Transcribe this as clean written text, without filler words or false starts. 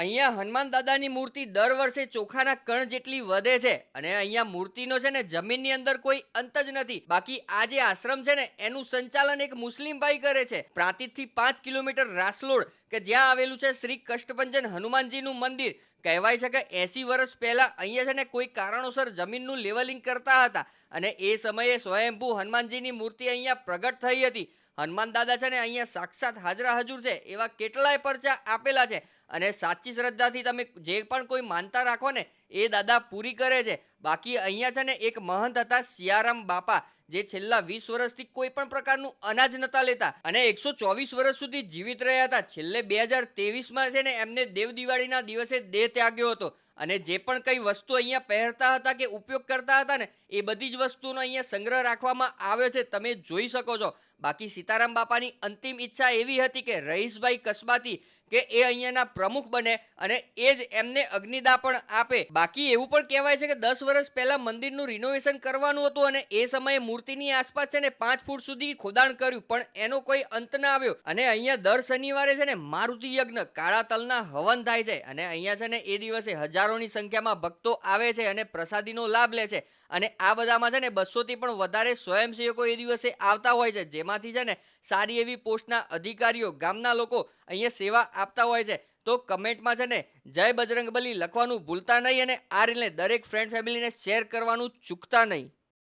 અહીંયા હનુમાન દાદાની મૂર્તિ દર વર્ષે ચોખાના કણ જેટલી વધે છે અને અહીંયા મૂર્તિનો છે ને જમીનની અંદર કોઈ અંત જ નથી. બાકી આ જે આશ્રમ છે ને એનું સંચાલન એક મુસ્લિમ ભાઈ કરે છે. પ્રાંતિજથી 5 કિલોમીટર રાસલોડ કે જ્યાં આવેલું છે શ્રી કષ્ટભંજન હનુમાનજીનું મંદિર. કહેવાય છે કે 80 વર્ષ પહેલા અહીંયા છે ને કોઈ કારણોસર જમીનનું લેવલિંગ કરતા હતા અને એ સમયે સ્વયંભૂ હનુમાનજીની મૂર્તિ અહીંયા પ્રગટ થઈ હતી. હનુમાન દાદા છે ને અહીંયા સાક્ષાત હાજરા હજુર છે એવા કેટલાય પરચા આપેલા છે અને સાચી શ્રદ્ધાથી તમે જે પણ કોઈ માનતા રાખો ને એ દાદા પૂરી કરે છે. બાકી અહીંયા છે ને એક મહંત હતા સિયારામ બાપા, જે છેલ્લા 20 વર્ષથી કોઈ પણ પ્રકારનું અનાજ નતા લેતા અને 124 વર્ષ સુધી જીવિત રહ્યા હતા. છેલ્લે 2023માં છે ને એમને દેવ દિવાળીના દિવસે દેહ ત્યાગ્યો હતો અને જે પણ કઈ વસ્તુ અહીંયા પહેરતા હતા કે ઉપયોગ કરતા હતા ને એ બધી જ વસ્તુનો અહીંયા સંગ્રહ રાખવામાં આવ્યો છે, તમે જોઈ શકો છો. બાકી સીતારામ બાપાની અંતિમ ઈચ્છા એવી હતી કે રહીશભાઈ કસબાતી કે એ અહીંયાના પ્રમુખ બને અને એ જ એમને અગ્નિદા પણ આપે. બાકી એવું પણ કહેવાય છે કે 10 વર્ષ પહેલા મંદિરનું રિનોવેશન કરવાનું હતું અને એ સમયે મૂર્તિની આસપાસ છે ને 5 ફૂટ સુધી ખોદાણ કર્યું પણ એનો કોઈ અંત ના આવ્યો અને અહીંયા દર શનિવારે છે ને મારુતિ યજ્ઞ કાળા તલના હવન થાય છે અને અહીંયા છે ને એ દિવસે હજારોની સંખ્યામાં ભક્તો આવે છે અને પ્રસાદીનો લાભ લે છે અને આ બધામાં છે ને 200થી પણ વધારે સ્વયંસેવકો એ દિવસે આવતા હોય છે, જેમાંથી છે ને સારી એવી પોસ્ટના અધિકારીઓ ગામના લોકો અહીંયા સેવા આપતા હોય છે. તો કમેન્ટમાં છે ને જય બજરંગબલી લખવાનું ભૂલતા નહીં અને આ રીલને દરેક ફ્રેન્ડ ફેમિલીને શેર કરવાનું ચૂકતા નહીં.